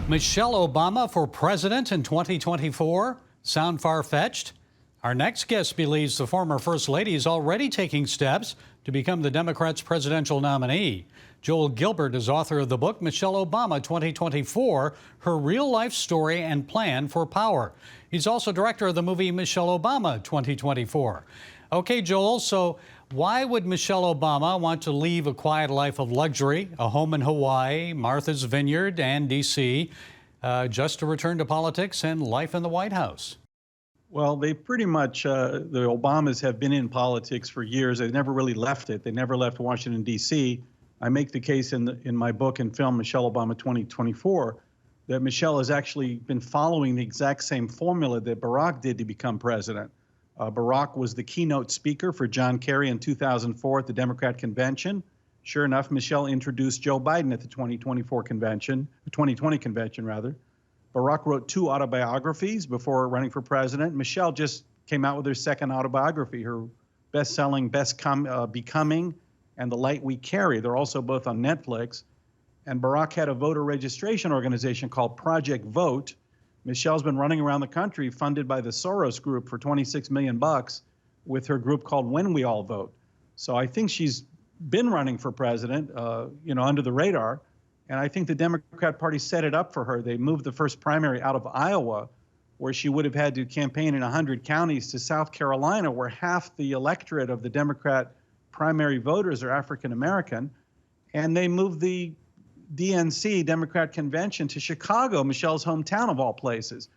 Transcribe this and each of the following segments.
Michelle Obama for president in 2024? Sound far-fetched? Our next guest believes the former First Lady is already taking steps to become the Democrats' presidential nominee. Joel Gilbert is author of the book Michelle Obama 2024, Her Real-Life Story and Plan for Power. He's also director of the movie Michelle Obama 2024. Okay, Joel, so why would Michelle Obama want to leave a quiet life of luxury, a home in Hawaii, Martha's Vineyard, and D.C., just to return to politics and life in the White House? Well, they pretty much, the Obamas have been in politics for years. They've never really left it. They never left Washington, D.C. I make the case in my book and film, Michelle Obama 2024, that Michelle has actually been following the exact same formula that Barack did to become president. Barack was the keynote speaker for John Kerry in 2004 at the Democrat convention. Sure enough, Michelle introduced Joe Biden at the 2020 convention rather. Barack wrote 2 autobiographies before running for president. Michelle just came out with her second autobiography, her best-selling Becoming and The Light We Carry. They're also both on Netflix. And Barack had a voter registration organization called Project Vote. Michelle's been running around the country funded by the Soros Group for $26 million with her group called When We All Vote. So I think she's been running for president, under the radar. And I think the Democrat Party set it up for her. They moved the first primary out of Iowa, where she would have had to campaign in 100 counties, to South Carolina, where half the electorate of the Democrat primary voters are African American. And they moved the DNC, Democrat Convention, to Chicago, Michelle's hometown of all places.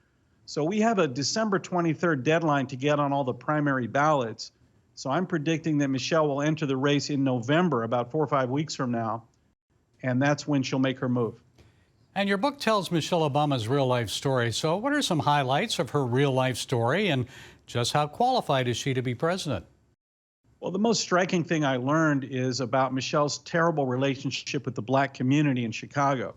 So we have a December 23rd deadline to get on all the primary ballots. So I'm predicting that Michelle will enter the race in November, about 4 or 5 weeks from now. And that's when she'll make her move. And your book tells Michelle Obama's real-life story. So what are some highlights of her real-life story, and just how qualified is she to be president? Well, the most striking thing I learned is about Michelle's terrible relationship with the black community in Chicago.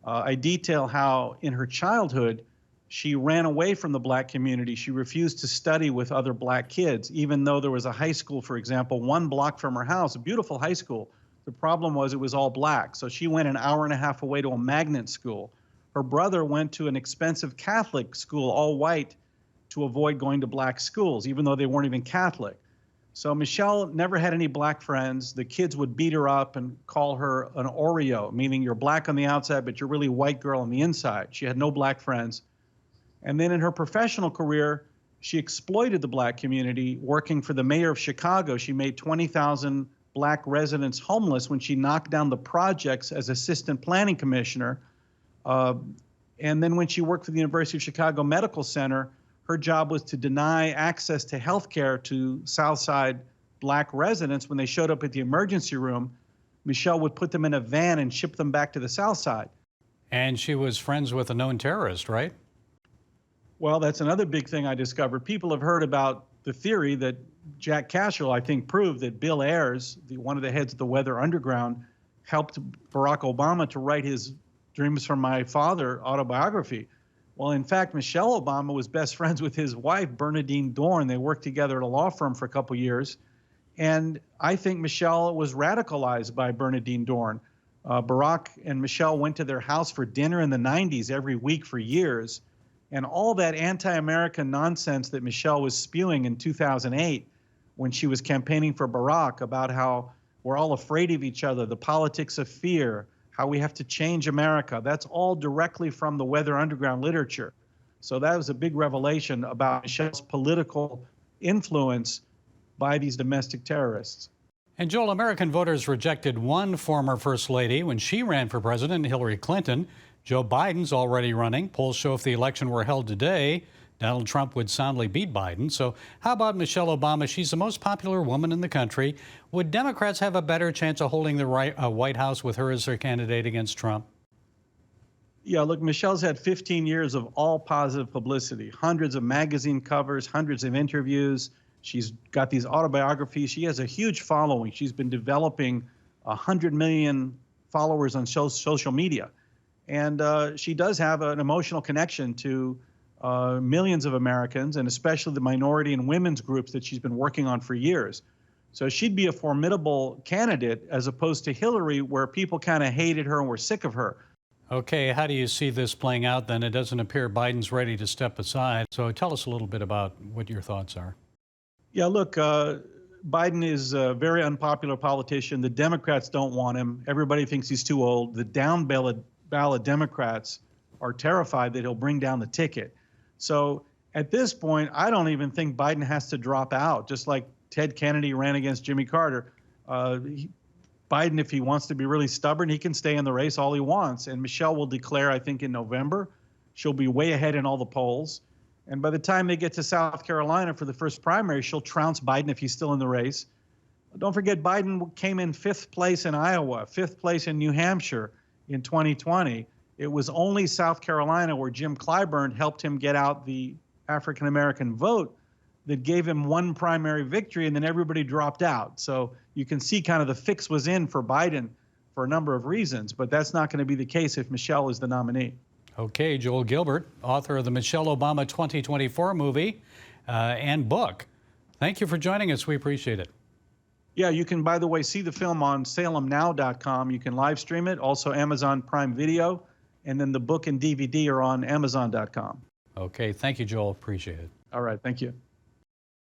I detail how in her childhood, she ran away from the black community. She refused to study with other black kids, even though there was a high school, for example, 1 block from her house, a beautiful high school. The problem was it was all black. So she went an hour and a half away to a magnet school. Her brother went to an expensive Catholic school, all white, to avoid going to black schools, even though they weren't even Catholic. So Michelle never had any black friends. The kids would beat her up and call her an Oreo, meaning you're black on the outside, but you're really a white girl on the inside. She had no black friends. And then in her professional career, she exploited the black community, working for the mayor of Chicago. She made 20,000 black residents homeless when she knocked down the projects as assistant planning commissioner. And then when she worked for the University of Chicago Medical Center, her job was to deny access to health care to Southside black residents. When they showed up at the emergency room, Michelle would put them in a van and ship them back to the South Side. And she was friends with a known terrorist, right? Well, that's another big thing I discovered. People have heard about the theory that Jack Cashill, I think, proved that Bill Ayers, one of the heads of the Weather Underground, helped Barack Obama to write his Dreams from My Father autobiography. Well, in fact, Michelle Obama was best friends with his wife, Bernadine Dorn. They worked together at a law firm for a couple years. And I think Michelle was radicalized by Bernadine Dorn. Barack and Michelle went to their house for dinner in the 90s every week for years. And all that anti-American nonsense that Michelle was spewing in 2008 when she was campaigning for Barack about how we're all afraid of each other, the politics of fear, how we have to change America, that's all directly from the Weather Underground literature. So that was a big revelation about Michelle's political influence by these domestic terrorists. And Joel, American voters rejected one former First Lady when she ran for president, Hillary Clinton. Joe Biden's already running. Polls show if the election were held today, Donald Trump would soundly beat Biden. So how about Michelle Obama? She's the most popular woman in the country. Would Democrats have a better chance of holding the White House with her as their candidate against Trump? Yeah, look, Michelle's had 15 years of all positive publicity, hundreds of magazine covers, hundreds of interviews. She's got these autobiographies. She has a huge following. She's been developing 100 million followers on social media. And she does have an emotional connection to millions of Americans, and especially the minority and women's groups that she's been working on for years. So she'd be a formidable candidate as opposed to Hillary, where people kind of hated her and were sick of her. Okay, how do you see this playing out then? It doesn't appear Biden's ready to step aside. So tell us a little bit about what your thoughts are. Yeah, look, Biden is a very unpopular politician. The Democrats don't want him. Everybody thinks he's too old. The down ballot Democrats are terrified that he'll bring down the ticket. So at this point, I don't even think Biden has to drop out, just like Ted Kennedy ran against Jimmy Carter. Biden, if he wants to be really stubborn, he can stay in the race all he wants. And Michelle will declare, I think, in November. She'll be way ahead in all the polls. And by the time they get to South Carolina for the first primary, she'll trounce Biden if he's still in the race. Don't forget, Biden came in 5th place in Iowa, 5th place in New Hampshire in 2020. It was only South Carolina, where Jim Clyburn helped him get out the African-American vote, that gave him one primary victory, and then everybody dropped out. So you can see kind of the fix was in for Biden for a number of reasons, but that's not going to be the case if Michelle is the nominee. Okay, Joel Gilbert, author of the Michelle Obama 2024 movie and book. Thank you for joining us. We appreciate it. Yeah, you can, by the way, see the film on salemnow.com. You can live stream it, also Amazon Prime Video, and then the book and DVD are on amazon.com. Okay, thank you, Joel. Appreciate it. All right, thank you.